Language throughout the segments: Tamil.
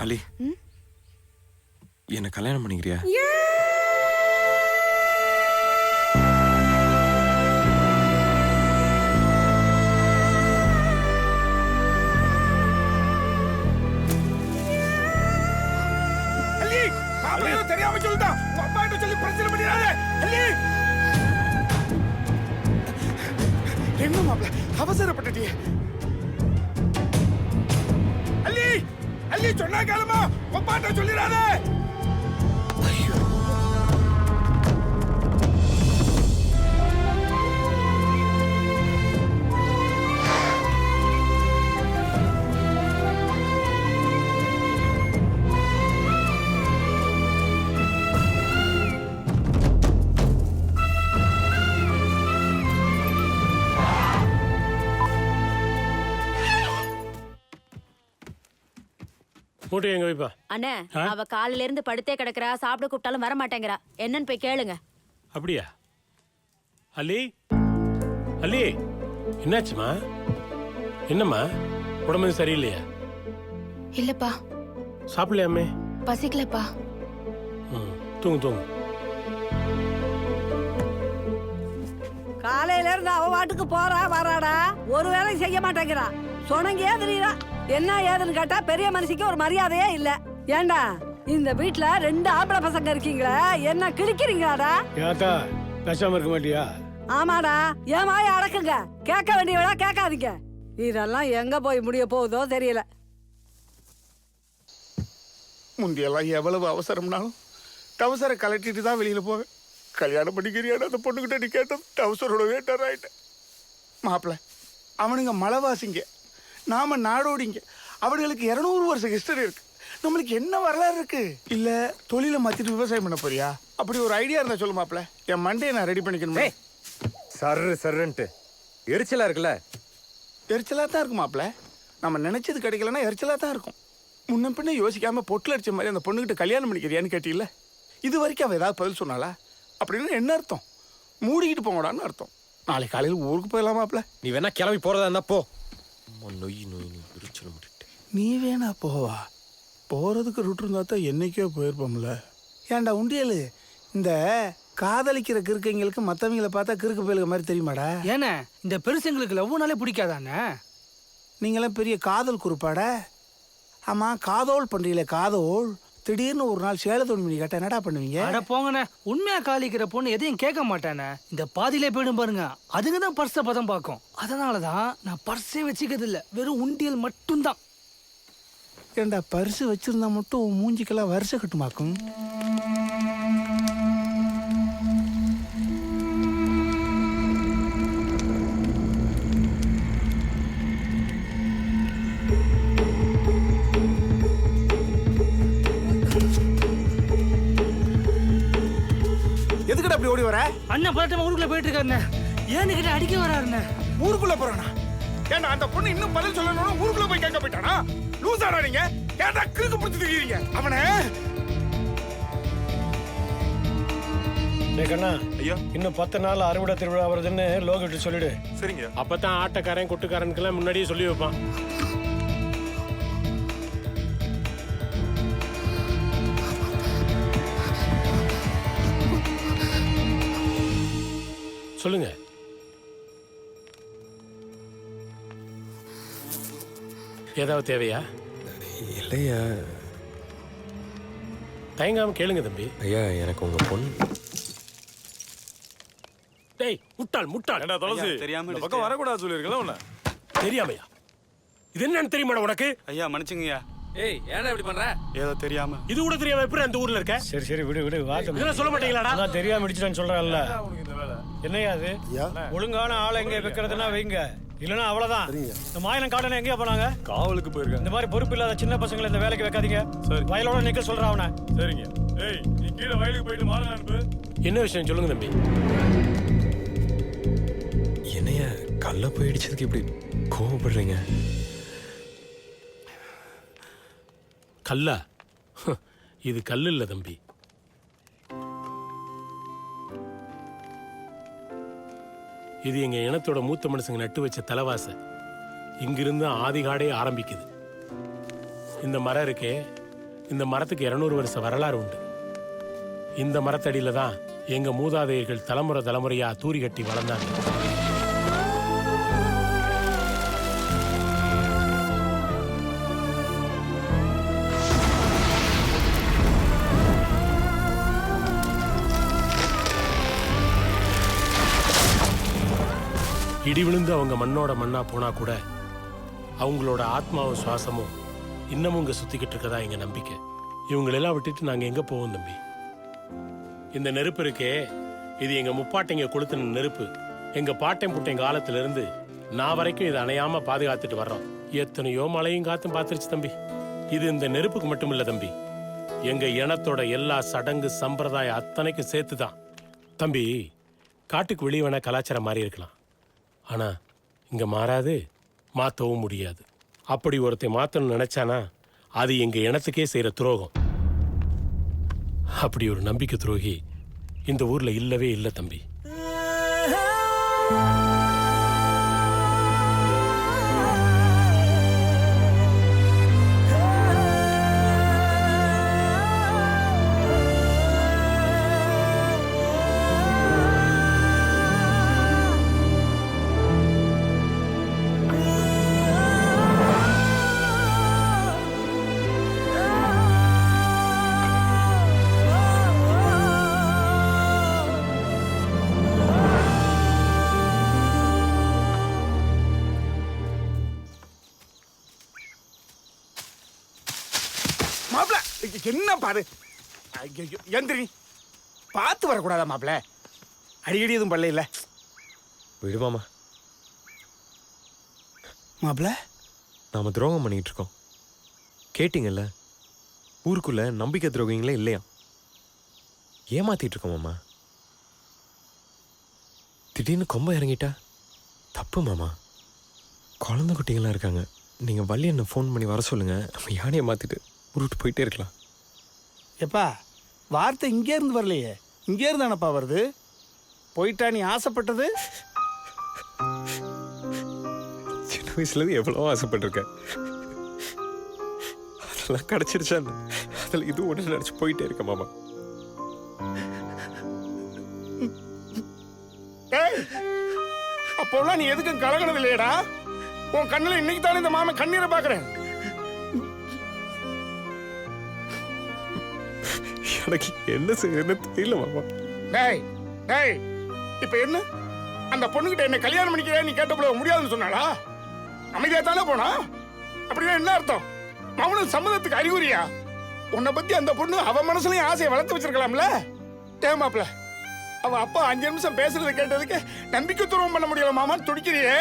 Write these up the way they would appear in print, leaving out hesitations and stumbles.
அலி, என்ன கல்யாணம் பண்ணிக்கிறியா? தெரியாம சொல்லிட்டான். அப்பா கிட்ட சொல்லி பிரச்சனை பண்ணிடாத. என்ன மாப்ள அவசரப்பட்டுட்டியே? அல்லி அல்லி சொன்னா கேளுமா, அப்பாட்ட சொல்லிடாத. ஐயோ, மூட்டை எங்க வைப்பா? அண்ணே, அவ காலையில இருந்து படுத்தே கிடக்குறா, சாப்பிட கூப்பிட்டாலும் வர மாட்டேங்கிறா. என்னன்னு போய் கேளுங்க. அப்படியா? அல்லி, அல்லி, என்னாச்சுமா? என்னம்மா, உடம்பு சரியில்லையா? இல்லப்பா. சாப்பிடலையாமே? பசிக்கலப்பா. தூங்கு தூங்கு. காலையில இருந்து அவ வாட்டுக்கு போறா வராடா, ஒரு வேலையும் செய்ய மாட்டேங்கிறா. சொனங்கே தெரியுதா? என்ன ஏதுன்னு கேட்டா பெரிய மனுஷிக்கு ஒரு மரியாதையே இல்ல. ஏண்டா, இந்த வீட்டுல 2 ஆம்பளை பசங்க இருக்கீங்களா, என்ன கிழிக்கிறீங்களாடா? ஏத்தா பேசாம இருக்க மாட்டியா? ஆமாடா, என் வாய அடக்குங்க. கேட்க வேண்டியவளா கேட்காதீங்க. இதெல்லாம் எங்க போய் முடிய போகுதோ தெரியல. முந்தியெல்லாம் எவ்வளவு அவசரம்னாலும் டவுசரை கலட்டிட்டு தான் வெளியில போவேன். கல்யாணம் பண்ணிக்கிறியான்னு அந்த பொண்ணுகிட்ட நீ கேட்டது டவுசரோட வேட்டர் ஆயிட்டேன். மாப்பிள்ள, அவனுங்க மலைவாசிங்க, நாம நாடோடிங்க. அவனுங்களுக்கு 200 வருஷம் ஹிஸ்டரி இருக்கு. நம்மளுக்கு என்ன வரலாறு இருக்கு? இல்ல தொழிலை மாத்திட்டு விவசாயம் பண்ண போறியா? அப்படி ஒரு ஐடியா இருந்தா சொல்லு மாப்பிள்ள, என் மண்டையை நான் ரெடி பண்ணிக்கணும். சர்ன்ட்டு எரிச்சலா இருக்குல்ல? எரிச்சலா தான் இருக்கும் மாப்பிள்ள. நம்ம நினைச்சது கிடைக்கலன்னா எரிச்சலா தான் இருக்கும். முன்ன பின்ன யோசிக்காம பொட்டில் அடிச்ச மாதிரி அந்த பொண்ணுகிட்ட கல்யாணம் பண்ணிக்கிறியான்னு கேட்டீல்ல, இது வரைக்கும் அவ ஏதாவது பதில் சொன்னாளா? அப்படின்னு என்ன அர்த்தம்? மூடிக்கிட்டு போங்கடான்னு அர்த்தம். நாளைக்கு காலையில் ஊருக்கு போயிடலாம் மாப்பிள்ள. நீ வேணா கிளம்பி போறதா இருந்தா போ. நீ வேணா போவா? போறதுக்கு ரூட் இருந்தா தான் என்னைக்கோ போயிருப்போம்ல. ஏன்டா உண்டியலு, இந்த காதலிக்கிற கிறுக்கைங்களுக்கு மற்றவங்களை பார்த்தா கிறுக்கு போயிலுக்க மாதிரி தெரியுமாடா? ஏன்னா இந்த பெருசுங்களுக்கு லவ்னாலே பிடிக்காதானே? நீங்களாம் பெரிய காதல் குறிப்பாடா? ஆமா, காதோல் பண்றீங்களே காதோல், திடீர்னு ஒரு நாள் சேல தோணி பண்ணி கேட்டா என்னடா பண்ணுவீங்க? அட போங்கண்ணே, உண்மையா காலிக்கிற பொண்ணு எதையும் கேட்க மாட்டானே. இந்த பாதியிலே போயிடும் பாருங்க, அதுங்க தான் பர்ஸை பதம் பார்க்கும். அதனாலதான் நான் பர்ஸே வச்சுக்கிறது இல்ல, வெறும் உண்டியல் மட்டும்தான். ஏண்டா, பரிசு வச்சிருந்தா மட்டும் உன் மூஞ்சிக்கெல்லாம் வருஷ கட்டுமாக்கும். எதுக்கிட்ட அப்படி ஓடி வர? அண்ணன் பதட்டமா ஊருக்குள்ள போயிட்டு இருக்காருண்ணே. ஏன்னு கிட்ட அடிக்க வராருண்ணே. ஊருக்குள்ள போறானா? ஏன்னா அந்த பொண்ணு இன்னும் பதில் சொல்லணும்னு ஊருக்குள்ள போய் கேட்க போயிட்டானா? லூசாடா நீங்க? ஏன்டா கிறுக்கு பிடிச்சிட்டு இருக்கீங்க அவனை? கண்ணா ஐயா, இன்னும் 10 நாள் அறுவடை திருவிழா வருதுன்னு லோகிட்டு சொல்லிடு. சரிங்க. அப்பதான் ஆட்டக்காரன் கொட்டுக்காரனுக்கெல்லாம் முன்னாடியே சொல்லி வைப்பான். சொல்லுங்க. ஏதாவது தேவையா? இல்லையா. தயங்காம கேளுங்க தம்பி. ஐயா, எனக்கு உங்க பொண்ணு. டேய் முட்டாள் முட்டாள். என்ன துளசி, தெரியாம இந்த பக்கம் வரக்கூடாது சொல்லிருக்கல உன்ன. தெரியாமையா? இது என்னன்னு தெரியுமாடா உனக்கு? ஐயா மன்னிச்சுங்கய்யா. ஏய், ஏன்டா இப்படி பண்ற? ஏதோ தெரியாம. இது கூட தெரியாம எப்படி அந்த ஊர்ல இருக்க? சரி சரி விடு விடு. இதெல்லாம் சொல்ல மாட்டீங்களாடா? அதான் தெரியாம இடிச்சிட்டான்னு சொல்றான்ல. இந்த வேலை என்னையா அது? ஒழுங்கான ஆளை எங்க வைக்கிறதுனா வைங்க, இல்லனா அவ்வளவுதான். இந்த மாயனம் காடனை எங்கேயா போனாங்க? காவலுக்கு போயிருக்காங்க. இந்த மாதிரி பொறுப்பு இல்லாத சின்ன பசங்களை இந்த வேலைக்கு வைக்காதீங்க. சரி. வயலோட நிக்க சொல்றான் அவனை. சரிங்க. ஏய், நீ கீழே வயலுக்கு போயிட்டு மாலை அனுப்பு. என்ன விஷயம் சொல்லுங்க தம்பி. என்னையா கல்ல போயிடுச்சதுக்கு இப்படி கோவப்படுறீங்க? கல்லா? இது கல்லு இல்ல தம்பி. இது எங்க இனத்தோட மூத்த மனுஷங்க நட்டு வச்ச தலைவாச. இங்கிருந்து ஆதிகாடே ஆரம்பிக்குது. இந்த மரம் இருக்கே, இந்த மரத்துக்கு 200 வருஷ வரலாறு உண்டு. இந்த மரத்தடியில தான் எங்க மூதாதையர்கள் தலைமுறை தலைமுறையா தூரி கட்டி வளர்ந்தாங்க. இடி விழுந்து அவங்க மண்ணோட மண்ணா போனா கூட அவங்களோட ஆத்மாவும் சுவாசமும் இன்னமும் இங்க சுத்திக்கிட்டு இருக்கதா எங்க நம்பிக்கை. இவங்களெல்லாம் விட்டுட்டு நாங்க எங்க போவோம் தம்பி? இந்த நெருப்பு இருக்கே, இது எங்க முப்பாட்டைங்க கொளுத்தின நெருப்பு. எங்க பாட்டன் புட்டைங்க காலத்துல இருந்து நான் வரைக்கும் இதை அணையாம பாதுகாத்துட்டு வர்றோம். எத்தனையோ மழையும் காத்தும் பாத்துருச்சு தம்பி. இது இந்த நெருப்புக்கு மட்டும் இல்ல தம்பி, எங்க இனத்தோட எல்லா சடங்கு சம்பிரதாயம் அத்தனைக்கும் சேர்த்துதான் தம்பி. காட்டுக்கு வெளியே வேணா கலாச்சாரம் மாறி இருக்கலாம், ஆனா இங்க மாறாது, மாத்தவும் முடியாது. அப்படி ஒருத்தன் மாத்தணும்னு நினைச்சானா அது எங்க இனத்துக்கே செய்யற துரோகம். அப்படி ஒரு நம்பிக்கை துரோகி இந்த ஊர்ல இல்லவே இல்லை தம்பி. மாப்பிள என்ன பாரு, எந்திரி. பார்த்து வரக்கூடாதா மாப்பிள? அடிக்கடி எதுவும் பல்ல இல்ல. விடுமாமா, மாப்பிள நாம துரோகம் பண்ணிட்டு இருக்கோம். கேட்டீங்கல்ல, ஊருக்குள்ள நம்பிக்கை துரோகிங்களே இல்லையா? ஏமாத்திட்டு இருக்கோம் மாமா. திடீர்னு கொம்ப இறங்கிட்டா தப்பு மாமா. குழந்தை குட்டிங்களாம் இருக்காங்க. நீங்க வள்ளி என்ன ஃபோன் பண்ணி வர சொல்லுங்க, நம்ம யானையை மாத்திட்டு உருட்டு போயிட்டே இருக்கலாம். எப்பா வார்த்தை இங்கே இருந்து வரலையே, இங்கே இருந்தானப்பா வருது. போயிட்டா நீ ஆசைப்பட்டது? சின்ன வயசுலேருந்து எவ்வளோ ஆசைப்பட்டிருக்கேன். அதெல்லாம் கிடச்சிருச்சா? அதில் இது ஒன்று நினச்சி போயிட்டே இருக்க மாமா. அப்போலாம் நீ எதுக்கும் கலங்கினது இல்லையடா? உன் கண்ணில் இன்னைக்கு தானே இந்த மாமன் கண்ணீரை பார்க்குறேன். எனக்கு என்ன செய்யறதுன்னு தெரியல மாமா. டேய் டேய், இப்போ என்ன அந்த பொண்ணுகிட்ட என்ன கல்யாணம் பண்ணிக்கிறேன் நீ கேட்டப்போ முடியாதுன்னு சொன்னாளா? அமைதியா தானே போனா? அப்படின்னா என்ன அர்த்தம்? அவனும் சம்மதத்துக்கு அறிகுறியா? உன்னை பத்தி அந்த பொண்ணு அவ மனசுலயும் ஆசையை வளர்த்து வச்சிருக்கலாம்ல? டேமாப்ல, அவ அப்பா 5 நிமிஷம் பேசுறதை கேட்டதுக்கு நம்பிக்கை துரோகம் பண்ண முடியல மாமான்னு துடிக்கிறியே.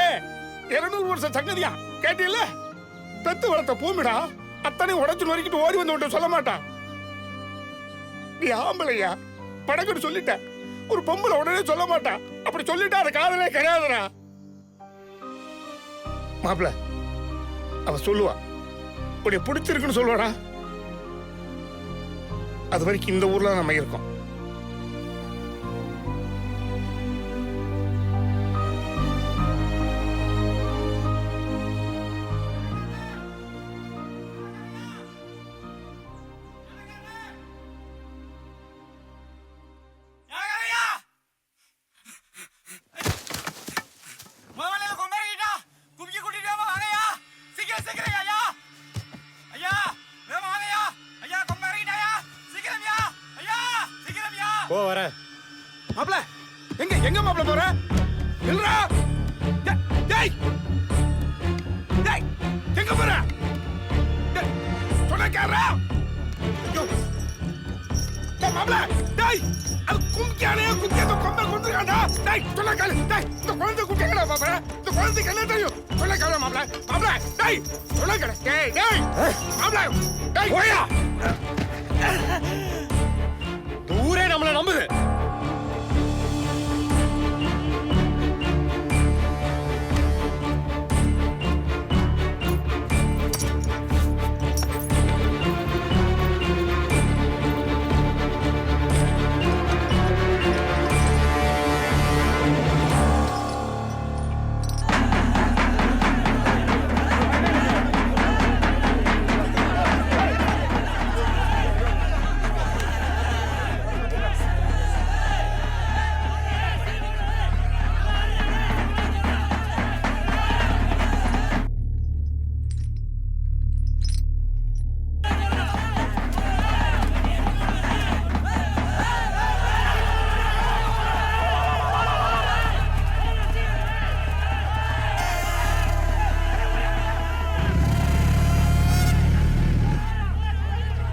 200 வருஷம் சங்கதியா கேட்டீல்ல? பெத்து வளர்த்த பூமிடா, அத்தனை உடச்சு நொறுக்கிட்டு ஓடி வந்து சொல்ல மாட்டான். நீ ஆம்பளையா படக்குன்னு சொல்லிட்ட. ஒரு பொம்பளை உடனே சொல்ல மாட்டா. அப்படி சொல்லிட்டா அது காதலே கிடையாதுடா மாப்பிள. அவ சொல்லுவா, உடைய பிடிச்சிருக்குன்னு சொல்லுவாடா. அது வரைக்கும் இந்த ஊர்ல நம்ம இருக்கோம். போ வரேன். மாப்ள எங்க எங்க மாப்ள போற? இல்லடா. டேய் டேய், எங்க போற? சொன்னா கேறா. டேய் மாப்ள, டேய் அது கும்கியானே கும்கியோ கொம்ப கொண்டுறாடா. டேய் சொன்னா கேளு. டேய் இந்த குழந்தை கும்கியடா மாப்ள. இந்த குழந்தைக்கு என்ன தெரியும்? சொன்னா கேளு மாப்ள. மாப்ள டேய் சொன்னா கேளு. டேய் டேய் மாப்ள டேய் போயா. ஊரே நம்மள நம்புது.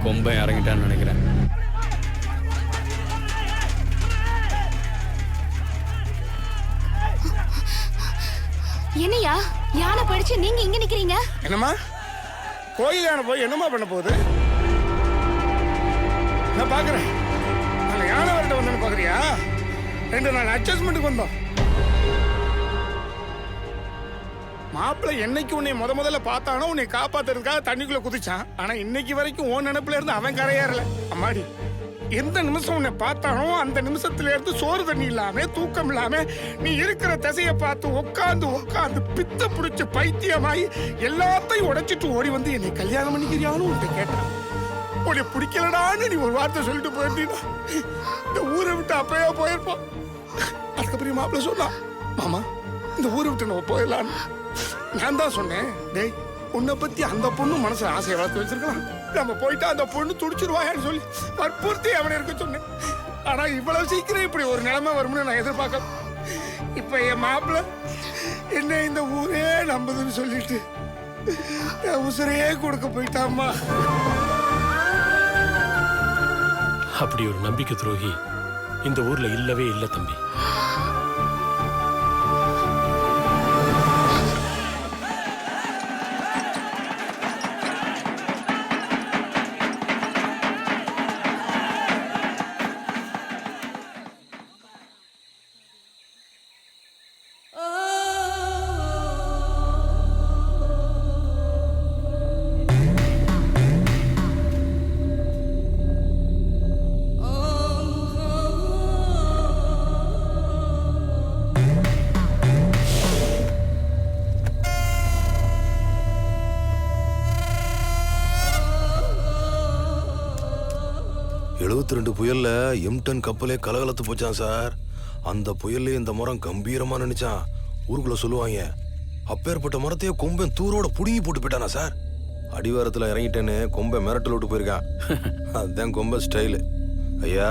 கொம்பன் இறங்கிட்டான்னு நினைக்கிறேன். என்னையா யானை படிச்சு நீங்க இங்க நிக்கிறீங்க? என்னம்மா கோயில் யானை போய் என்னம்மா பண்ண போகுது? நான் பாக்குறேன். நாங்க யானை வரட்ட வந்தோன்னு பாக்குறியா? 2 நாள் அட்ஜஸ்ட்மெண்ட்டுக்கு வந்தோம். மாப்பிள்ளை என்னைக்கு உன்னை முதல்ல பார்த்தானோ உன்னை காப்பாத்துறதுக்காக தண்ணிக்குள்ள குதிச்சான். ஆனா இன்னைக்கு வரைக்கும் உன் நினைப்புல இருந்து அவன் கரையேறல. அம்மாடி, எந்த நிமிஷம் உன்னை பார்த்தானோ அந்த நிமிஷத்துல இருந்து சோறு தண்ணி இல்லாம தூக்கம் இல்லாம நீ இருக்கிற திசையை பார்த்து உட்காந்து பித்த பிடிச்ச பைத்தியமாயி எல்லாத்தையும் உடைச்சிட்டு ஓடி வந்து என்னை கல்யாணம் பண்ணிக்கிறியான்னு உன்கிட்ட கேட்டான். உன்னை பிடிக்கலடான்னு நீ ஒரு வார்த்தை சொல்லிட்டு போயிருந்தீங்கன்னா இந்த ஊரை விட்டு அப்பயே போயிருப்போம். அதுக்கப்புறம் மாப்பிள்ள சொன்னான், மாமா இந்த ஊரை விட்டு நம்ம போயிடலான்னு. நான் தான் சொன்னேன், டேய் உன்னை பத்தி அந்த பொண்ணு மனசுல ஆசையை வளர்த்து வச்சிருக்கலாம், நம்ம போயிட்டா அந்த பொண்ணு துடிச்சிருவாயான்னு சொல்லி வற்புறுத்தி அவனை இருக்க சொன்னேன். ஆனா இவ்வளவு சீக்கிரம் இப்படி ஒரு நிலைமை வரும்னு நான் எதிர்பார்க்க. இப்ப என் மாப்பிள்ள என்ன இந்த ஊரே நம்புதுன்னு சொல்லிட்டு என் உசுரையே கொடுக்க போயிட்டாம்மா. அப்படி ஒரு நம்பிக்கை துரோகி இந்த ஊர்ல இல்லவே இல்லை தம்பி. புயல்ல எம்டன் கப்பலே கலகலத்து போச்சான் சார். அந்த புயல்ல இந்த மரம் கம்பீரமா நினைச்சான். ஊருக்குள்ள சொல்லுவாங்க, அப்பேற்பட்ட மரத்தையே கொம்பன் தூரோட புடுங்கி போட்டு போயிட்டானா சார். அடிவாரத்துல இறங்கிட்டேன்னு கொம்பை மிரட்டல் விட்டு போயிருக்கான். அதுதான் கொம்பை ஸ்டைலு. ஐயா,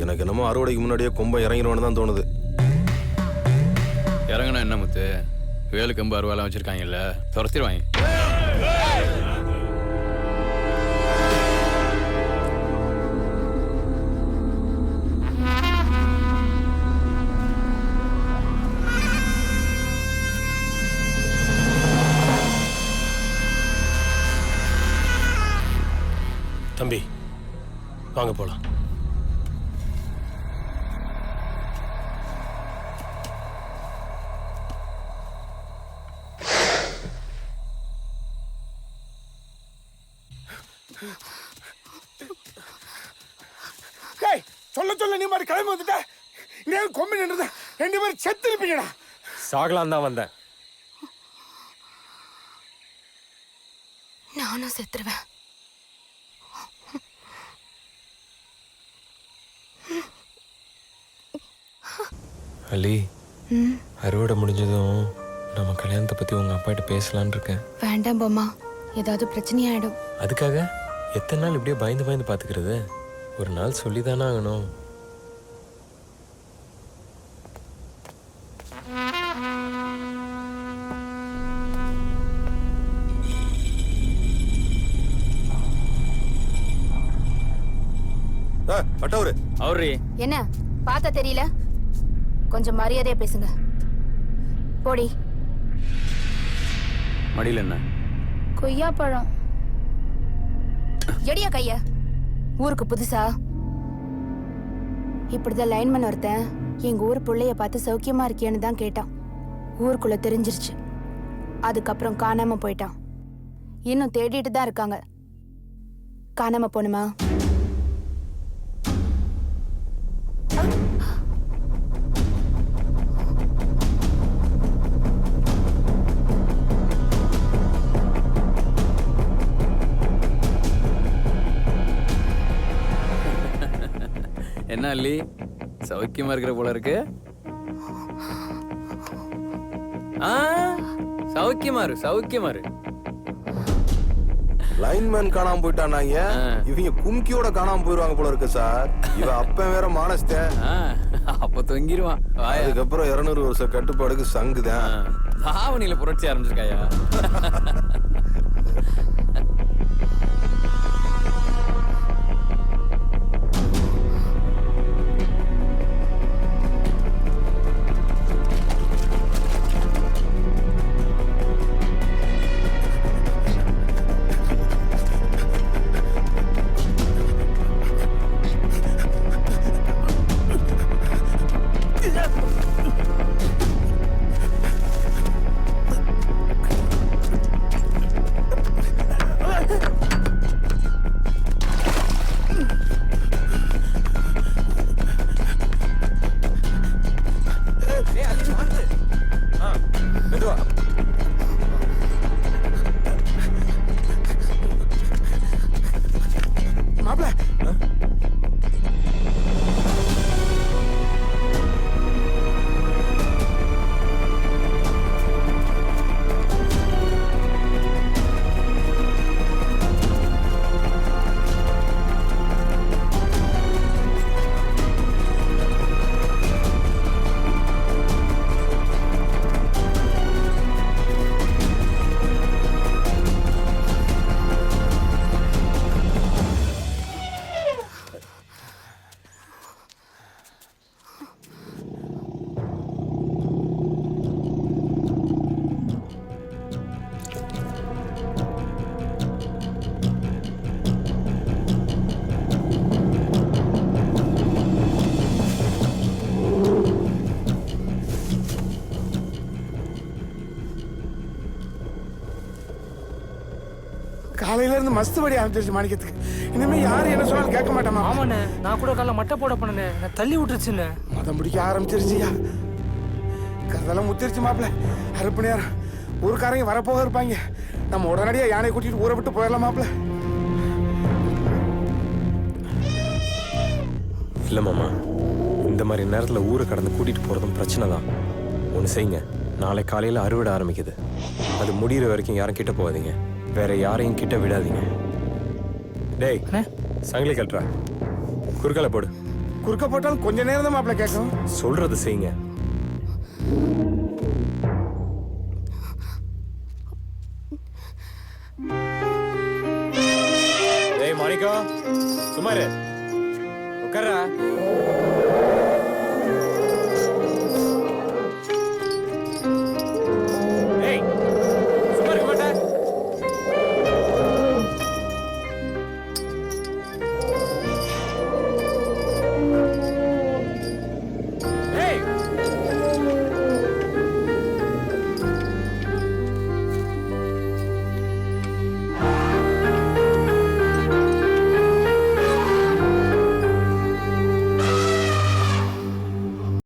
எனக்கு என்னமோ அறுவடைக்கு முன்னாடியே கொம்பை இறங்கிடுவான்னு தான் தோணுது. இறங்கினா என்ன முத்து, வேலு கம்பு அறுவாலாம் வச்சிருக்காங்கல்ல, துரத்திடுவாங்க. தம்பி வாங்க போலாம். சொல்ல நீ மாதிரி கிளம்பி வந்துட்ட. இங்க கொம்பு நின்றுத 2 பேரும் செத்து இருப்பீங்கடா. சாகலாம் தான் வந்தேன். நானும் செத்துருவேன். அலி, அறுவடை முடிஞ்சதும் நம்ம கல்யாணத்தை பத்தி உங்க அப்பாட்ட பேசலான்னு இருக்கேன். வேண்டாம் பொம்மா, ஏதாவது பிரச்சனையாயிடும். அதுக்காக எத்தனை நாள் இப்படியே பயந்து பாத்துக்கிறது? ஒரு நாள் சொல்லிதானே ஆகணும். அவரு என்ன பார்த்தா தெரியல? கொஞ்சம் மரியாதையா பேசுங்க. போடி. மடியில் என்ன? கொய்யா பழம். எடியா கைய. ஊருக்கு புதுசா? இப்படிதான் லைன்மேன் ஒருத்தன் எங்க ஊர் பிள்ளைய பார்த்து சௌக்கியமா இருக்கியான்னு தான் கேட்டான். ஊருக்குள்ள தெரிஞ்சிருச்சு. அதுக்கப்புறம் காணாம போயிட்டான். இன்னும் தேடிட்டு தான் இருக்காங்க. காணாம போணுமா? என்ன அல்லி, சௌக்கியமா இருக்கிற போல இருக்கு? சௌக்கியமா இரு. லைன்மேன் காணாம போயிட்டானாங்க. இவங்க கும்கியோட காணாம போயிருவாங்க போல இருக்கு சார். இவன் அப்ப வேற மானஸ்தேன். அப்ப தொங்கிடுவான். அதுக்கப்புறம் 200 வருஷம் கட்டுப்பாடுக்கு சங்குதான். தாவணியில புரட்சி ஆரம்பிச்சிருக்காயா? மஸ்து படி ஆரம்பிச்சிருச்சு மாணிக்கத்துக்கு. இனிமே யாரு என்ன சொன்னாலும் கேட்க மாட்டேன் மாப்பிள்ள. ஆமாண்ணே, நான் கூட காலைல மட்டை போட போனேண்ணே, நான் தள்ளி விட்டுருச்சுண்ணே. மதம் பிடிக்க ஆரம்பிச்சிருச்சியா. கதெல்லாம் முத்திருச்சு மாப்பிள்ள. அறுப்பு நேரம் ஊருக்காரங்க வரப்போக இருப்பாங்க. நம்ம உடனடியா யானை கூட்டிட்டு ஊரை விட்டு போயிடலாம் மாப்பிள்ள. இல்லை மாமா, இந்த மாதிரி நேரத்தில் ஊரை கடந்து கூட்டிகிட்டு போகிறதும் பிரச்சனை தான். ஒன்று செய்யுங்க, நாளை காலையில் அறுவடை ஆரம்பிக்குது. அது முடிகிற வரைக்கும் யாரும் கிட்ட போகாதீங்க, வேற யாரையும் கிட்ட விடாதீங்க. டேய் சங்கிலி கட்டுறா, குறுக்கால போடு. குறுக்க போட்டாலும் கொஞ்ச நேரம் தான் மாப்பிள்ள கேட்கும். சொல்றது செய்யுங்க. டேய் மாணிக்கம், சுமாரு உட்கார்றா.